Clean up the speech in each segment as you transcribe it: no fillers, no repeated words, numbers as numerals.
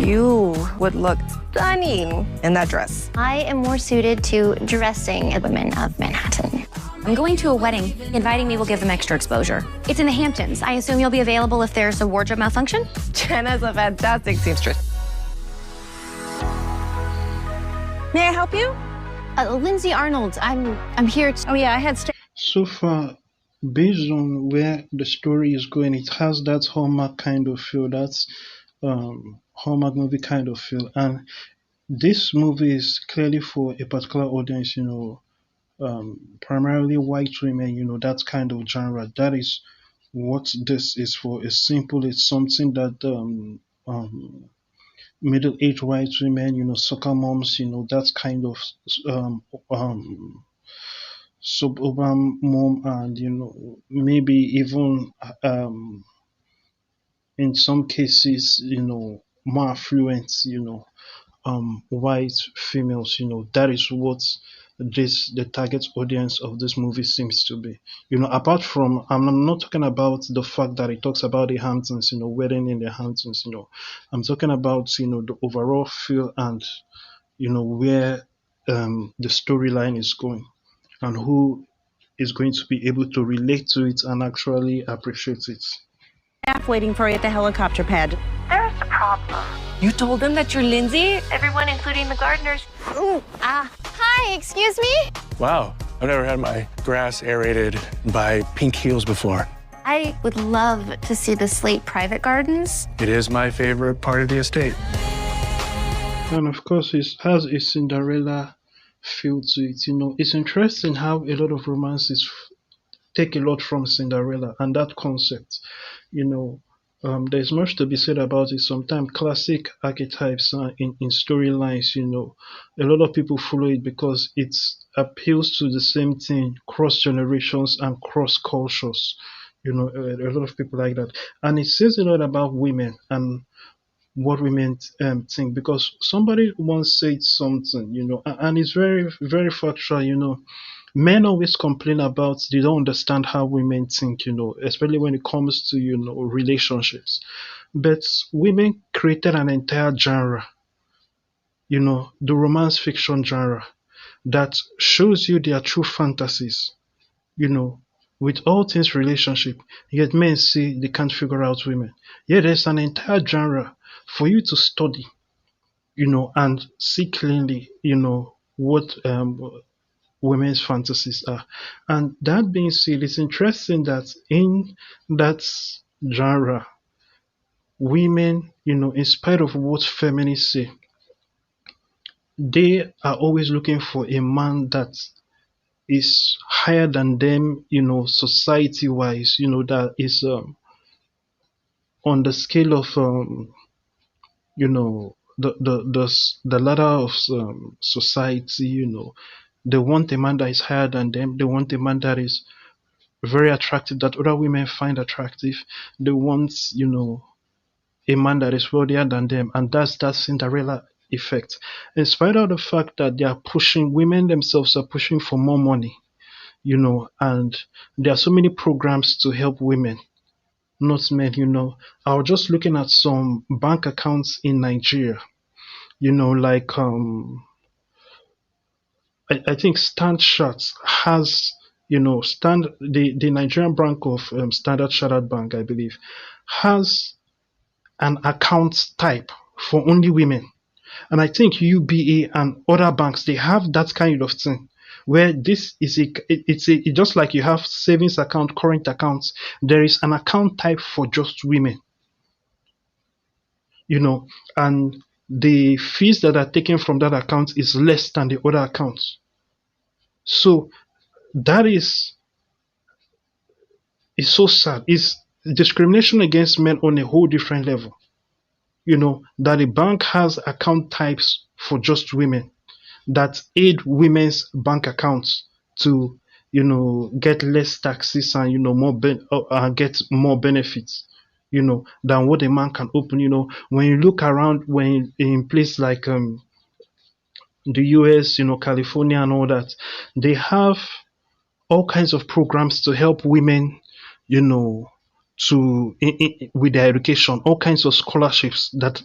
You would look stunning in that dress. I am more suited to dressing women of Manhattan. I'm going to a wedding. Inviting me will give them extra exposure. It's in the Hamptons. I assume you'll be available if there's a wardrobe malfunction? Jenna's a fantastic seamstress. May I help you? Lindsay Arnold, I'm here to... Oh yeah, I had So far, based on where the story is going, it has that Hallmark kind of feel, that's Hallmark movie kind of feel. And this movie is clearly for a particular audience, primarily white women, that kind of genre. That is what this is for. It's simple, it's something that middle-aged white women, soccer moms, that kind of suburban mom, and maybe even in some cases, more affluent, white females, that is what the target audience of this movie seems to be. Apart from, I'm not talking about the fact that it talks about the Hamptons, wedding in the Hamptons, I'm talking about, the overall feel and, where the storyline is going and who is going to be able to relate to it and actually appreciate it. staff waiting for you at the helicopter pad. There's a problem. You told them that you're Lindsay? Everyone, including the gardeners. Hi, excuse me? Wow, I've never had my grass aerated by pink heels before. I would love to see the Slate private gardens. It is my favorite part of the estate. And of course, it has a Cinderella feel to it. It's interesting how a lot of romances take a lot from Cinderella and that concept. There's much to be said about it. Sometimes classic archetypes in storylines, a lot of people follow it because it appeals to the same thing, cross generations and cross cultures. A lot of people like that. And it says a lot about women and what women think, because somebody once said something, and it's very, very factual, men always complain about they don't understand how women think, especially when it comes to, relationships. But women created an entire genre, the romance fiction genre, that shows you their true fantasies, with all things relationship. Yet men say they can't figure out women. Yet there's an entire genre for you to study, and see clearly, what women's fantasies are. And that being said, it's interesting that in that genre, women, in spite of what feminists say, they are always looking for a man that is higher than them, society-wise, that is on the scale of the ladder of society. They want a man that is higher than them. They want a man that is very attractive, that other women find attractive. They want a man that is wealthier than them, and that's that Cinderella effect. In spite of the fact that they are pushing, women themselves are pushing for more money, and there are so many programs to help women, not men. I was just looking at some bank accounts in Nigeria, like I think Standard Chartered has, the Nigerian branch of Standard Chartered Bank, I believe, has an account type for only women. And I think UBA and other banks, they have that kind of thing, where this is it's just like you have savings account, current accounts. There is an account type for just women, and the fees that are taken from that account is less than the other accounts. So that is so sad. It's discrimination against men on a whole different level. That the bank has account types for just women that aid women's bank accounts to, get less taxes and, more get more benefits, than what a man can open. When you look around, when in places like the US, California and all that, they have all kinds of programs to help women, with their education, all kinds of scholarships that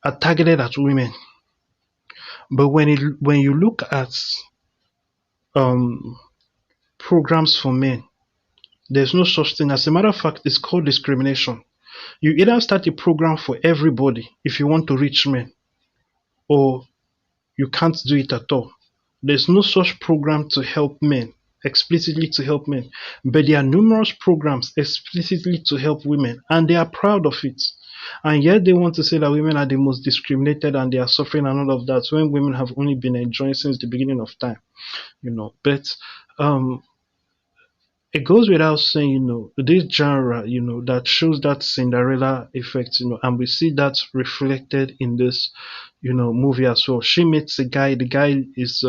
are targeted at women. But when you look at um, programs for men, there's no such thing. As a matter of fact, it's called discrimination. You either start a program for everybody if you want to reach men, or you can't do it at all. There's no such program to help men, explicitly to help men, but there are numerous programs explicitly to help women, and they are proud of it. And yet they want to say that women are the most discriminated and they are suffering and all of that, when women have only been enjoying since the beginning of time, But it goes without saying, this genre, that shows that Cinderella effect, and we see that reflected in this, movie as well. She meets a guy. The guy is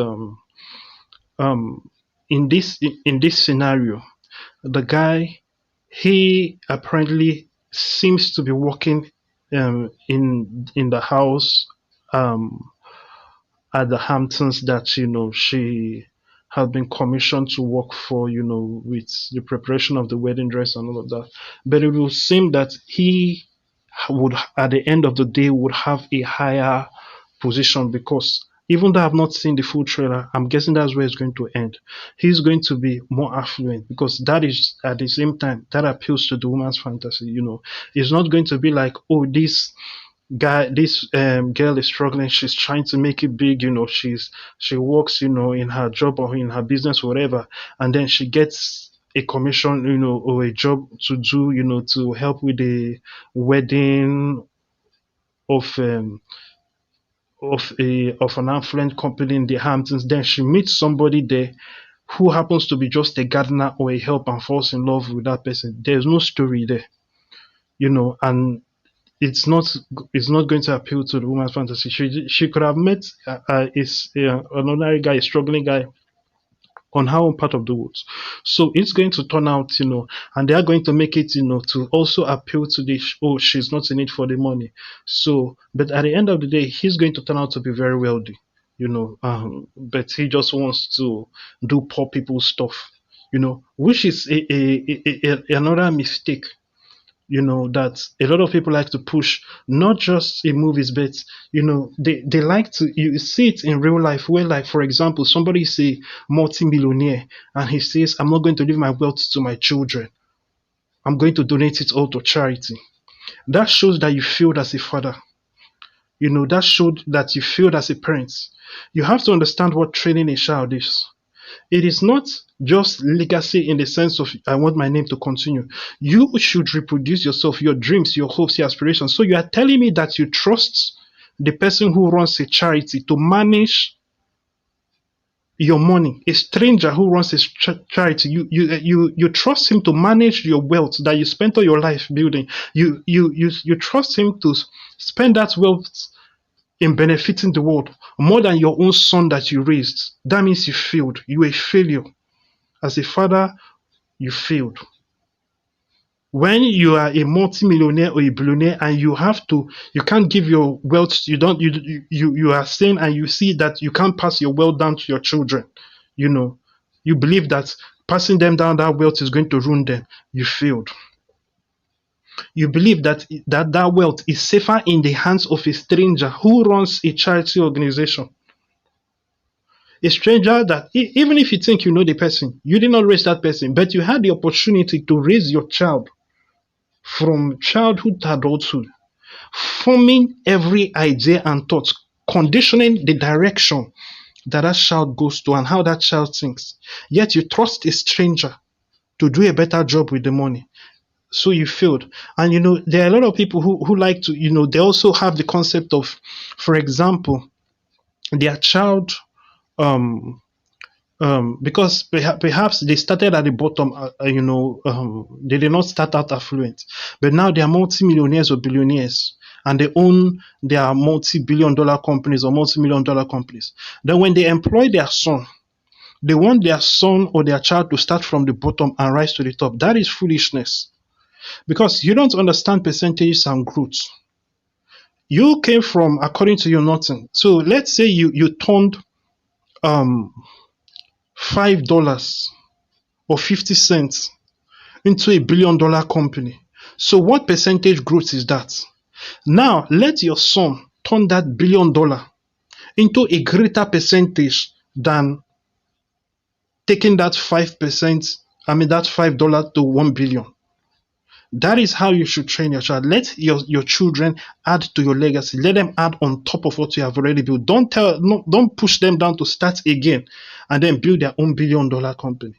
in this scenario, the guy, he apparently seems to be working in the house at the Hamptons that she had been commissioned to work for, with the preparation of the wedding dress and all of that. But it will seem that he would, at the end of the day, would have a higher position, because even though I've not seen the full trailer, I'm guessing that's where it's going to end. He's going to be more affluent, because that is, at the same time, that appeals to the woman's fantasy. It's not going to be like, oh, this girl is struggling, she's trying to make it big, she works, in her job or in her business, whatever, and then she gets a commission, or a job to do, to help with the wedding of an affluent company in the Hamptons. Then she meets somebody there who happens to be just a gardener or a help, and falls in love with that person. There's no story there, and it's not going to appeal to the woman's fantasy. She could have met an ordinary guy, a struggling guy, on her own part of the woods. So it's going to turn out, and they are going to make it, to also appeal to oh, she's not in it for the money. So, but at the end of the day, he's going to turn out to be very wealthy, but he just wants to do poor people stuff, which is another mistake, that a lot of people like to push, not just in movies, but they like to, you see it in real life, where, like, for example, somebody is a multi-millionaire and he says, I'm not going to leave my wealth to my children, I'm going to donate it all to charity. That shows that you failed as a father. That showed that you failed as a parent. You have to understand what training a child is. It is not just legacy in the sense of, I want my name to continue. You should reproduce yourself, your dreams, your hopes, your aspirations. So you are telling me that you trust the person who runs a charity to manage your money, a stranger who runs a charity. You trust him to manage your wealth that you spent all your life building. You trust him to spend that wealth in benefiting the world more than your own son that you raised. That means you failed. You were a failure. As a father, you failed. When you are a multi-millionaire or a billionaire and you can't give your wealth, you are saying, and you see that you can't pass your wealth down to your children. You believe that passing them down that wealth is going to ruin them. You failed. You believe that wealth is safer in the hands of a stranger who runs a charity organization. A stranger that, even if you think you know the person, you did not raise that person, but you had the opportunity to raise your child from childhood to adulthood, forming every idea and thought, conditioning the direction that child goes to and how that child thinks. Yet you trust a stranger to do a better job with the money. So you failed. And there are a lot of people who like to, they also have the concept of, for example, their child, because perhaps they started at the bottom, they did not start out affluent, but now they are multi-millionaires or billionaires, and they own their multi-billion-dollar companies or multi-million-dollar companies. Then when they employ their son, they want their son or their child to start from the bottom and rise to the top. That is foolishness. Because you don't understand percentages and growth. You came from, according to you, nothing. So let's say you turned $5 or 50 cents into a $1 billion company. So what percentage growth is that? Now let your son turn that $1 billion into a greater percentage than taking that 5%, that $5 to 1 billion. That is how you should train your child. Let your children add to your legacy. Let them add on top of what you have already built. Don't push them down to start again and then build their own $1 billion company.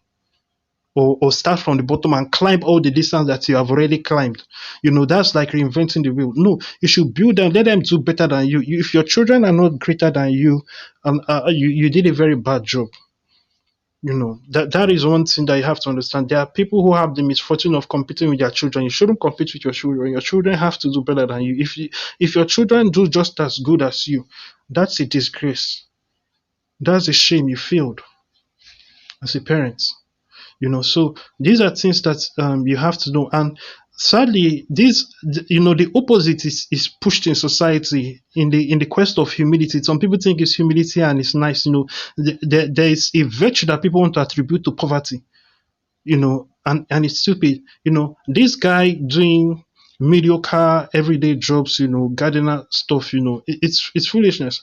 Or start from the bottom and climb all the distance that you have already climbed. That's like reinventing the wheel. No, you should build them, let them do better than you. If your children are not greater than you, you did a very bad job. That is one thing that you have to understand. There are people who have the misfortune of competing with their children. You shouldn't compete with your children. Your children have to do better than you. If your children do just as good as you, that's a disgrace. That's a shame. You failed as a parent. So these are things that you have to know. And sadly, the opposite is pushed in society in the quest of humility. Some people think it's humility and it's nice. There is a virtue that people want to attribute to poverty. And it's stupid. This guy doing mediocre everyday jobs, gardener stuff, it's foolishness.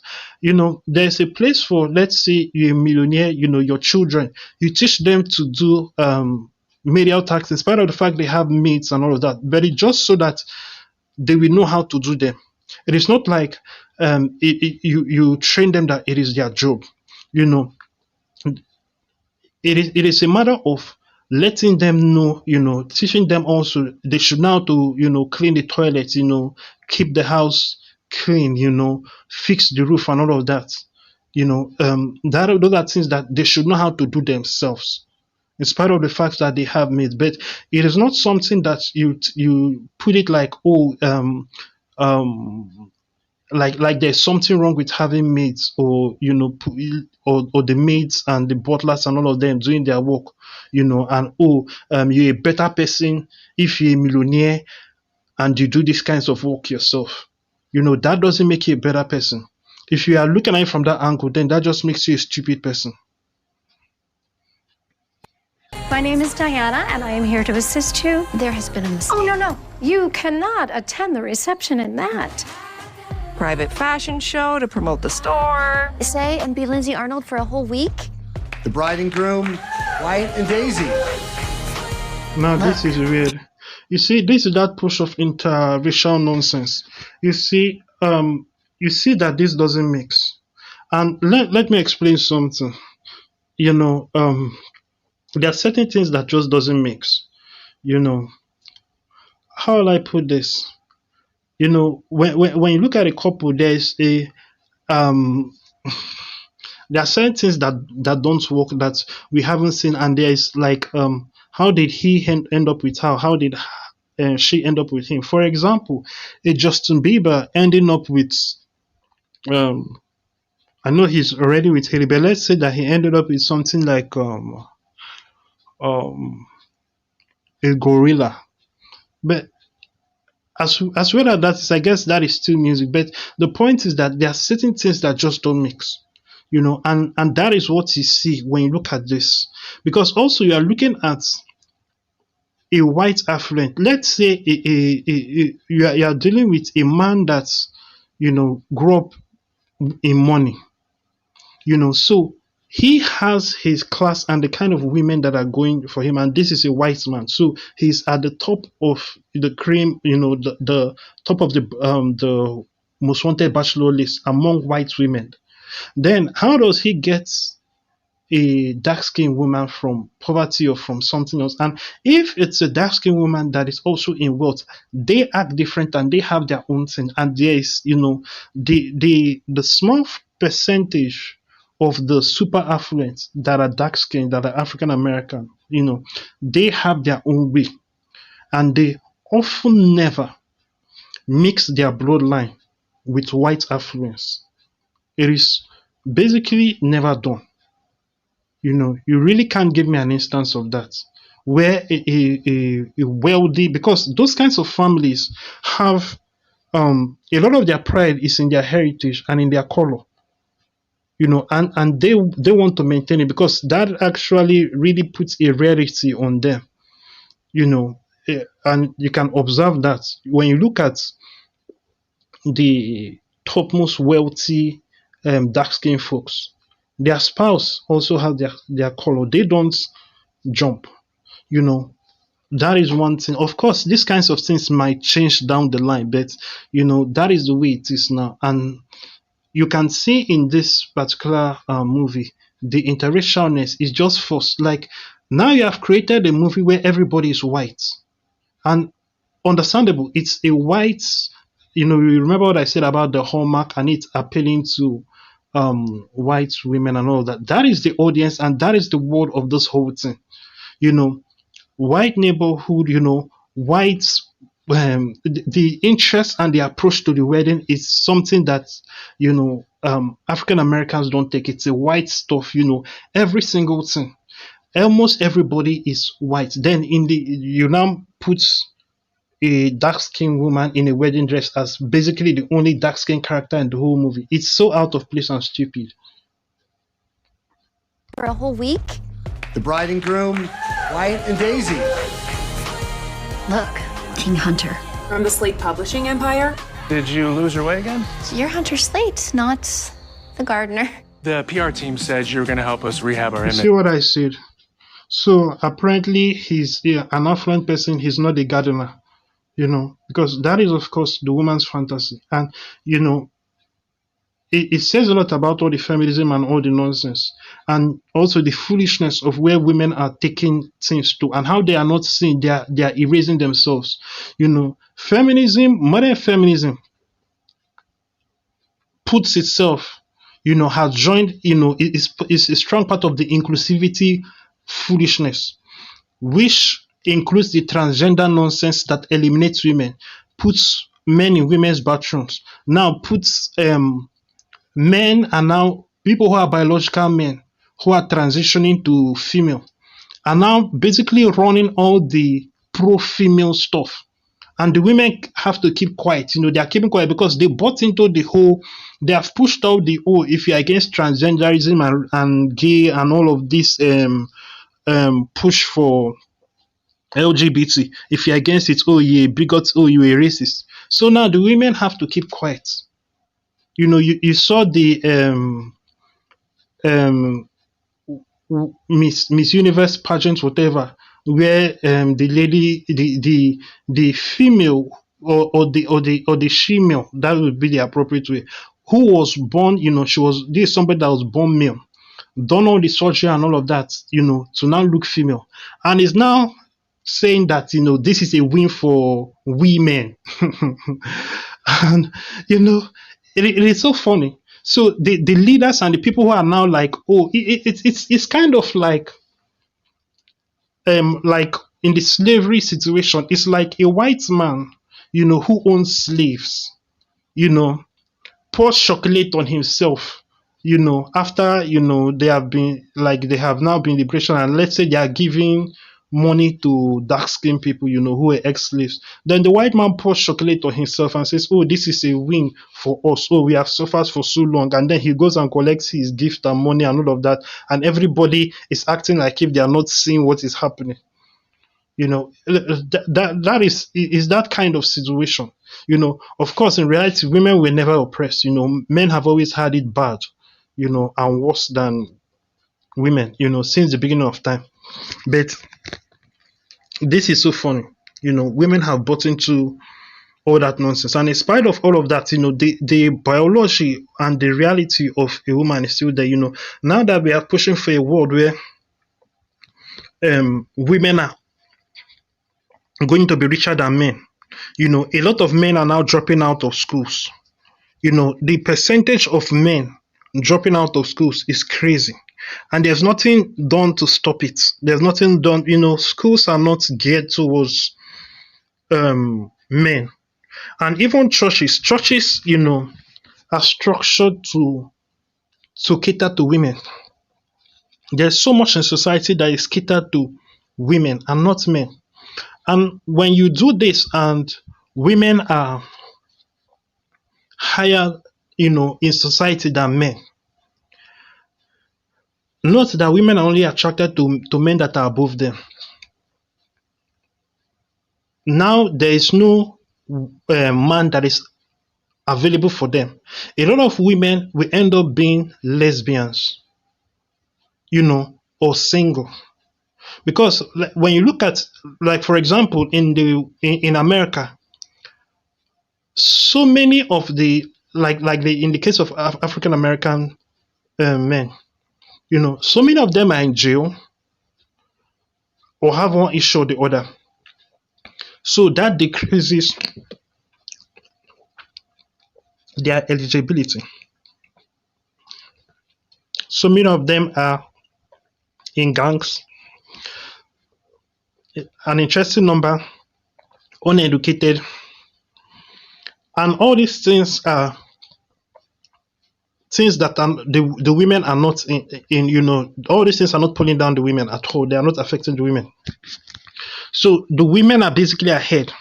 There's a place for, let's say you're a millionaire, your children, you teach them to do medial tasks in spite of the fact they have mates and all of that, but it's just so that they will know how to do them. It is not like you train them that it is their job. It is a matter of letting them know, teaching them also they should know how to, clean the toilets, keep the house clean, fix the roof and all of that. Those are things that they should know how to do themselves, in spite of the fact that they have maids. But it is not something that you put it like, like there's something wrong with having maids, or or the maids and the butlers and all of them doing their work, and you're a better person if you're a millionaire and you do these kinds of work yourself. That doesn't make you a better person. If you are looking at it from that angle, then that just makes you a stupid person. My name is Diana, and I am here to assist you. There has been a mistake. Oh, no. You cannot attend the reception in that. Private fashion show to promote the store. Say and be Lindsay Arnold for a whole week? The bride and groom, Wyatt and Daisy. Now this is weird. You see, this is that push of interracial nonsense. You see that this doesn't mix. And let me explain something. There are certain things that just doesn't mix. How will I put this? When you look at a couple, there's a there are certain things that don't work that we haven't seen, and there is like how did he end up with her? How did she end up with him? For example, a Justin Bieber ending up with I know he's already with Haley, but let's say that he ended up with something like a gorilla. But as well as that is, I guess that is still music. But the point is that there are certain things that just don't mix, and that is what you see when you look at this. Because also you are looking at a white affluent. Let's say you are dealing with a man that grew up in money, so he has his class and the kind of women that are going for him, and this is a white man, so he's at the top of the cream, the top of the most wanted bachelor list among white women. Then how does he get a dark-skinned woman from poverty or from something else? And if it's a dark-skinned woman that is also in wealth, they act different and they have their own thing. And there is, the small percentage of the super affluent that are dark-skinned, that are African American, they have their own way, and they often never mix their bloodline with white affluence. It is basically never done. You really can't give me an instance of that where a wealthy, because those kinds of families have a lot of their pride is in their heritage and in their color, and they want to maintain it, because that actually really puts a rarity on them, and you can observe that when you look at the topmost wealthy dark-skinned folks. Their spouse also has their color. They don't jump. You know, that is one thing. Of course, these kinds of things might change down the line, but that is the way it is now. And you can see in this particular movie, the interracialness is just forced. Like now, you have created a movie where everybody is white, and understandable. It's a white. You remember what I said about the hallmark and it appealing to white women and all that. That is the audience, and that is the word of this whole thing. White neighborhood. White. The interest and the approach to the wedding is something that African Americans don't take. It's a white stuff. Every single thing. Almost everybody is white. Then you now put a dark-skinned woman in a wedding dress as basically the only dark-skinned character in the whole movie. It's so out of place and stupid. For a whole week? The bride and groom, Wyatt and Daisy. Look, King Hunter. From the Slate Publishing empire? Did you lose your way again? You're Hunter Slate, not the gardener. The PR team said you were going to help us rehab our You image. see what I said? So apparently he's an affluent person. He's not a gardener. Because that is, of course, the woman's fantasy. And, it says a lot about all the feminism and all the nonsense. And also the foolishness of where women are taking things to and how they are not seeing, they are erasing themselves. Feminism, modern feminism puts itself, has joined, is a strong part of the inclusivity foolishness, which includes the transgender nonsense that eliminates women, puts men in women's bathrooms, now puts men are now people who are biological men who are transitioning to female are now basically running all the pro-female stuff. And the women have to keep quiet. They are keeping quiet because they bought into the whole, they have pushed out the if you're against transgenderism and gay and all of this push for LGBT, if you're against it, you're a bigot, you're a racist. So now the women have to keep quiet. You saw the Miss Universe pageant, whatever, where the lady, the female or the she-male, that would be the appropriate way, who was born, this is somebody that was born male, done all the surgery and all of that, to now look female, and is now saying that this is a win for women. And it is so funny. So the leaders and the people who are now like, it's kind of like in the slavery situation, it's like a white man, who owns slaves, pours chocolate on himself, after they have now been liberation, and let's say they are giving money to dark-skinned people, who are ex-slaves. Then the white man pours chocolate on himself and says, this is a win for us. We have suffered for so long. And then he goes and collects his gift and money and all of that. And everybody is acting like if they are not seeing what is happening. That is that kind of situation. Of course, in reality, women were never oppressed. Men have always had it bad, and worse than women, since the beginning of time. But this is so funny. Women have bought into all that nonsense. And in spite of all of that, the biology and the reality of a woman is still there. Now that we are pushing for a world where women are going to be richer than men, a lot of men are now dropping out of schools. The percentage of men dropping out of schools is crazy. And there's nothing done to stop it. There's nothing done. Schools are not geared towards men. And even churches, are structured to cater to women. There's so much in society that is catered to women and not men. And when you do this and women are higher, in society than men, note that women are only attracted to men that are above them. Now there is no man that is available for them. A lot of women will end up being lesbians, or single. Because when you look at, like, for example, in America, so many of the, in the case of African American men, so many of them are in jail or have one issue or the other. So that decreases their eligibility. So many of them are in gangs. An interesting number, uneducated, and all these things are things that the women are not all these things are not pulling down the women at all. They are not affecting the women. So the women are basically ahead,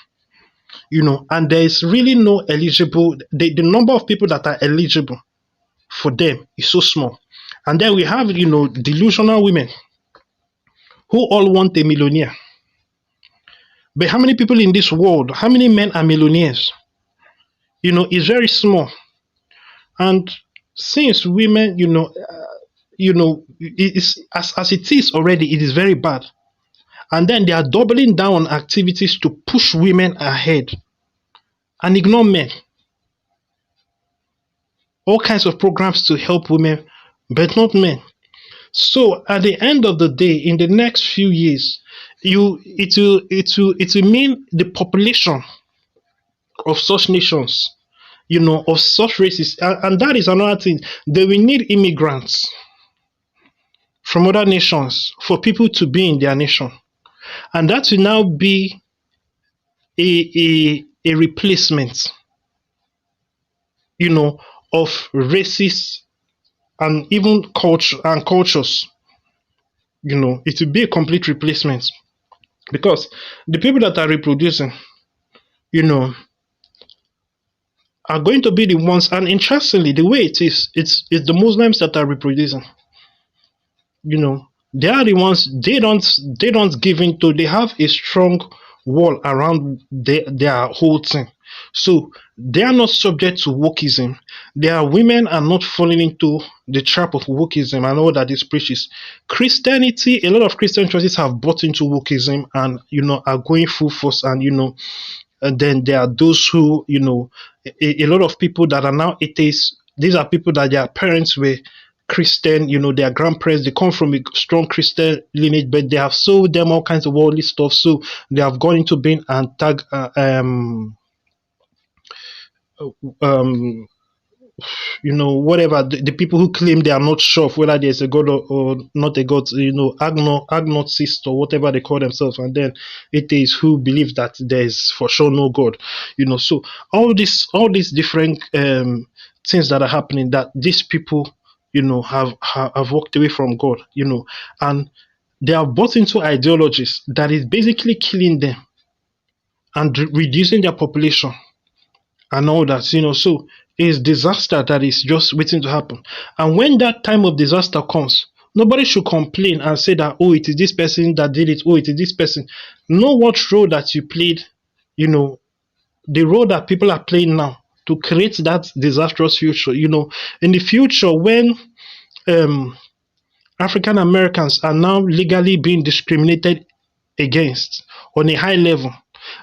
and there is really no eligible. The number of people that are eligible for them is so small. And then we have, delusional women who all want a millionaire. But how many people in this world, how many men are millionaires? It's very small. And since women, it's, as it is already, it is very bad. And then they are doubling down on activities to push women ahead and ignore men. All kinds of programs to help women, but not men. So at the end of the day, in the next few years, it will mean the population of such nations, of such races, and that is another thing. They will need immigrants from other nations for people to be in their nation, and that will now be a replacement, of races and even cultures. It will be a complete replacement, because the people that are reproducing, are going to be the ones. And interestingly, the way it is, it's the Muslims that are reproducing. They are the ones. They don't give into. They have a strong wall around their whole thing. So they are not subject to wokeism. Their women are not falling into the trap of wokeism and all that this preaches. Christianity, a lot of Christian churches have bought into wokeism and are going full force, and and then there are those who, a lot of people that are now atheists. These are people that their parents were Christian, their grandparents, they come from a strong Christian lineage, but they have sold them all kinds of worldly stuff. So they have gone into being whatever, the people who claim they are not sure of whether there's a God or not a God, agnostics or whatever they call themselves, and then atheists who believe that there's for sure no God, so all these different things that are happening, that these people have walked away from God, and they have bought into ideologies that is basically killing them and reducing their population and all that, so it's disaster that is just waiting to happen. And when that time of disaster comes, nobody should complain and say that, oh, it is this person that did it, oh, it is this person. Know what role that you played, the role that people are playing now to create that disastrous future. In the future, when African Americans are now legally being discriminated against on a high level,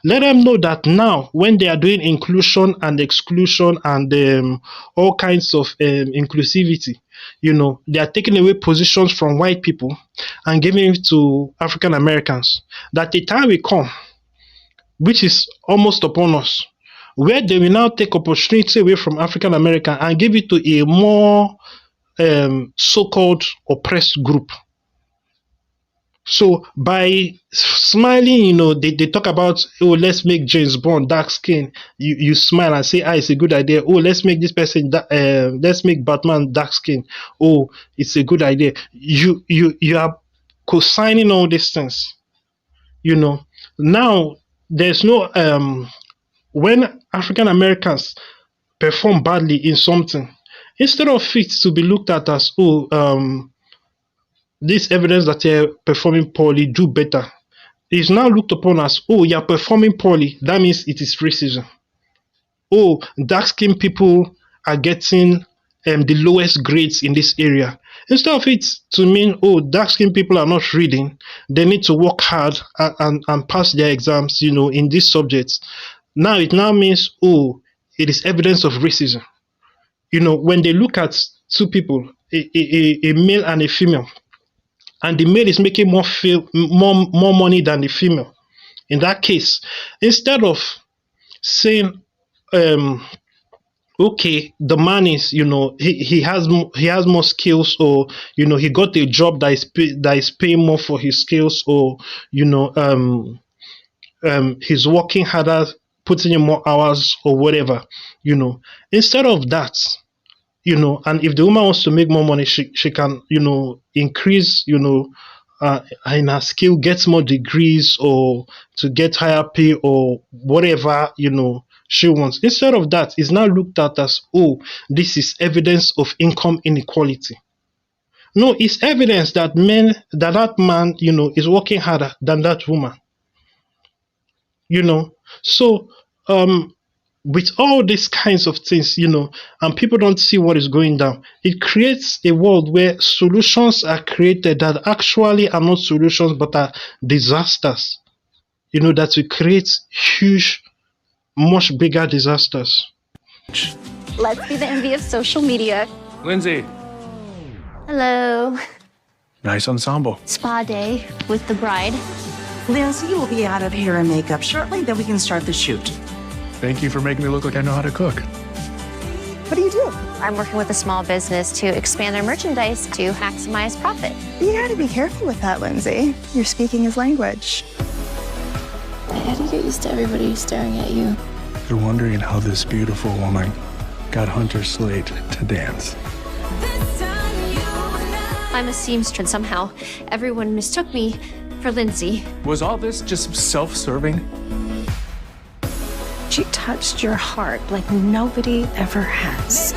let them know that now, when they are doing inclusion and exclusion and all kinds of inclusivity, they are taking away positions from white people and giving it to African Americans. That the time will come, which is almost upon us, where they will now take opportunity away from African American and give it to a more so-called oppressed group. So by smiling, they talk about, oh, let's make James Bond dark skin. You smile and say, it's a good idea. Oh, let's make this person, let's make Batman dark skin. Oh, it's a good idea. You are co-signing all these things. Now there's no when African Americans perform badly in something, instead of it to be looked at as, this evidence that you're performing poorly, do better, is now looked upon as, oh, you're performing poorly, that means it is racism. oh, dark-skinned people are getting the lowest grades in this area. Instead of it to mean, oh, dark-skinned people are not reading, they need to work hard and pass their exams, in these subjects. Now it now means, oh, it is evidence of racism. When they look at two people, a male and a female, and the male is making more money than the female. In that case, instead of saying, okay, the man is, he has more skills, or he got a job that is paying more for his skills, or he's working harder, putting in more hours, or whatever. Instead of that, and if the woman wants to make more money, she can, increase, in her skill, get more degrees, or to get higher pay, or whatever, she wants. Instead of that, it's now looked at as, oh, this is evidence of income inequality. No, it's evidence that that man, is working harder than that woman. So, with all these kinds of things, and people don't see what is going down, it creates a world where solutions are created that actually are not solutions but are disasters. That will create huge, much bigger disasters. Let's be the envy of social media. Lindsay, Hello. nice ensemble. Spa day with the bride. Lindsay will be out of hair and makeup shortly, then we can start the shoot. Thank you for making me look like I know how to cook. What do you do? I'm working with a small business to expand their merchandise to maximize profit. You gotta be careful with that, Lindsay. You're speaking his language. I had to get used to everybody staring at you. You're wondering how this beautiful woman got Hunter Slate to dance. I'm a seamstress, and somehow everyone mistook me for Lindsay. Was all this just self-serving? She touched your heart like nobody ever has.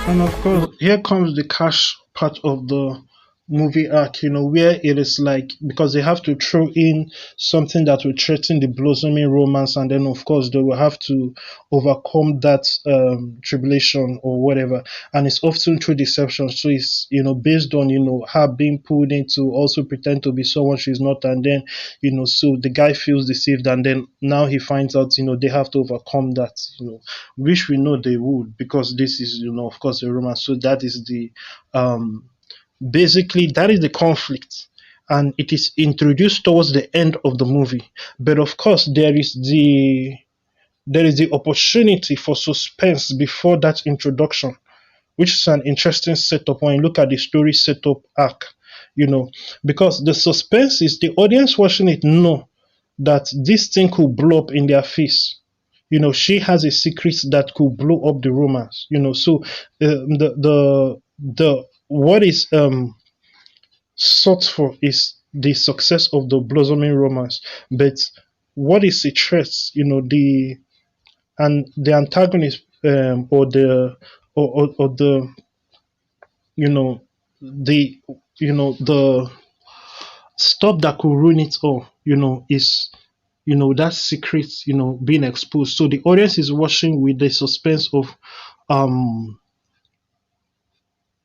And of course, here comes the cash part of the movie arc, where it is like, because they have to throw in something that will threaten the blossoming romance, and then of course they will have to overcome that tribulation or whatever, and it's often through deception. So it's based on her being pulled in to also pretend to be someone she's not, and then so the guy feels deceived, and then now he finds out they have to overcome that, which we know they would, because this is of course a romance. So that is the basically that is the conflict, and it is introduced towards the end of the movie. But of course there is the opportunity for suspense before that introduction, which is an interesting setup when you look at the story setup arc, because the suspense is the audience watching it know that this thing could blow up in their face. She has a secret that could blow up the romance. So the what is sought for is the success of the blossoming romance, but what is a threat, the antagonist, or the the stuff that could ruin it all, is that secret, being exposed. So the audience is watching with the suspense of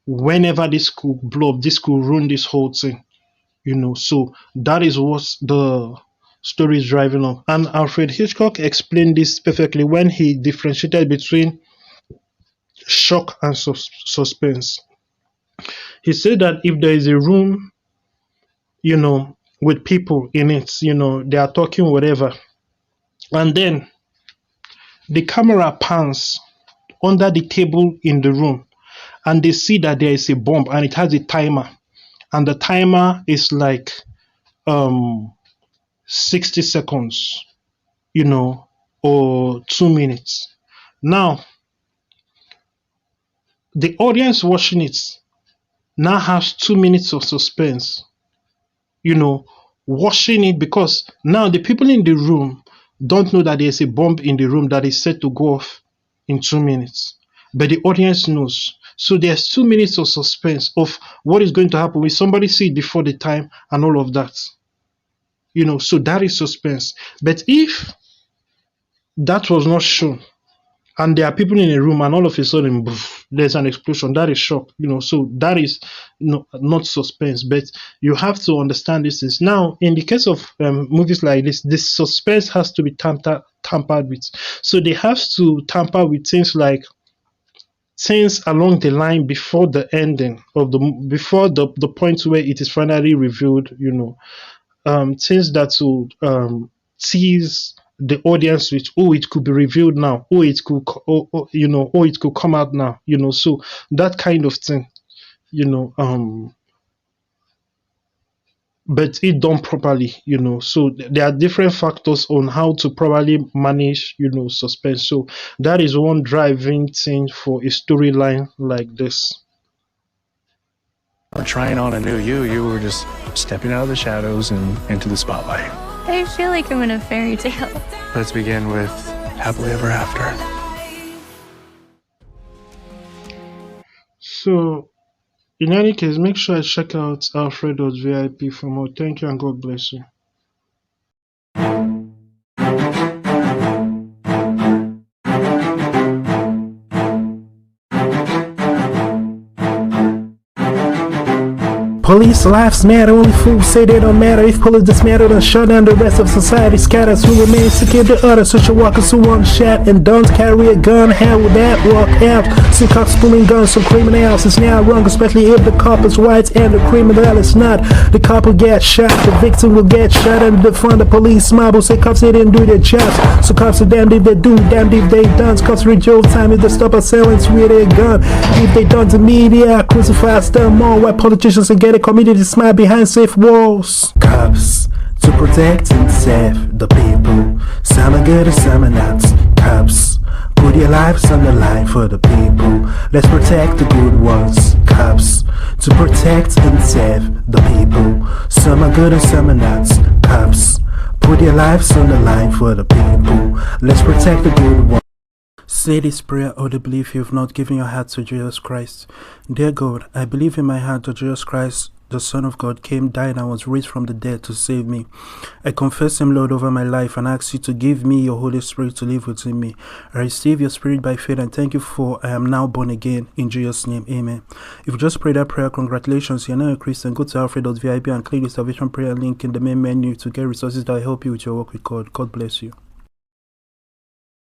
whenever this could blow up, this could ruin this whole thing, so that is what the story is driving on. And Alfred Hitchcock explained this perfectly when he differentiated between shock and suspense. He said that if there is a room, with people in it, they are talking whatever, and then the camera pans under the table in the room, and they see that there is a bomb and it has a timer, and the timer is like 60 seconds, or 2 minutes. Now the audience watching it now has 2 minutes of suspense, watching it, because now the people in the room don't know that there's a bomb in the room that is set to go off in 2 minutes, but the audience knows. So there's 2 minutes of suspense of what is going to happen. Will somebody see it before the time and all of that? So that is suspense. But if that was not shown, and there are people in a room, and all of a sudden, boof, there's an explosion. That is shock, So that is not suspense, but you have to understand this is now in the case of movies like this suspense has to be tampered with. So they have to tamper with things like things along the line before the ending of before the point where it is finally revealed. Things that will tease the audience with, it could be revealed now, it could it could come out now, so that kind of thing, but it done properly, so there are different factors on how to properly manage, suspense. So that is one driving thing for a storyline like this. Trying on a new you were just stepping out of the shadows and into the spotlight. I feel like I'm in a fairy tale. Let's begin with happily ever after. So in any case, make sure I check out Alfred.vip for more. Thank you and God bless you. Police lives matter, only fools say they don't matter. If police dismantle and shut down, the rest of society scatters. Who remains secure, the other social workers who want shot and don't carry a gun. How would that work out? See cops pulling guns from criminals is now wrong, especially if the cop is white and the criminal is not. The cop will get shot, the victim will get shot, and the front the police mob will say cops they didn't do their jobs. So cops are damned if they do, damned if they don't. Cops reach your time if they stop assailants with a gun. If they don't, the media crucifies them more. While politicians and get a community smile behind safe walls. Cops to protect and save the people. Some are good and some are not. Cops put your lives on the line for the people. Let's protect the good ones. Cops to protect and save the people. Some are good and some are not. Cops put your lives on the line for the people. Let's protect the good ones. Say this prayer audibly if you have not given your heart to Jesus Christ. Dear God, I believe in my heart that Jesus Christ, the Son of God, came, died, and was raised from the dead to save me. I confess Him, Lord, over my life and ask you to give me your Holy Spirit to live within me. I receive your Spirit by faith and thank you for I am now born again. In Jesus' name, amen. If you just prayed that prayer, congratulations, you're now a Christian. Go to Alfred.vip and click the salvation prayer link in the main menu to get resources that will help you with your work with God. God bless you.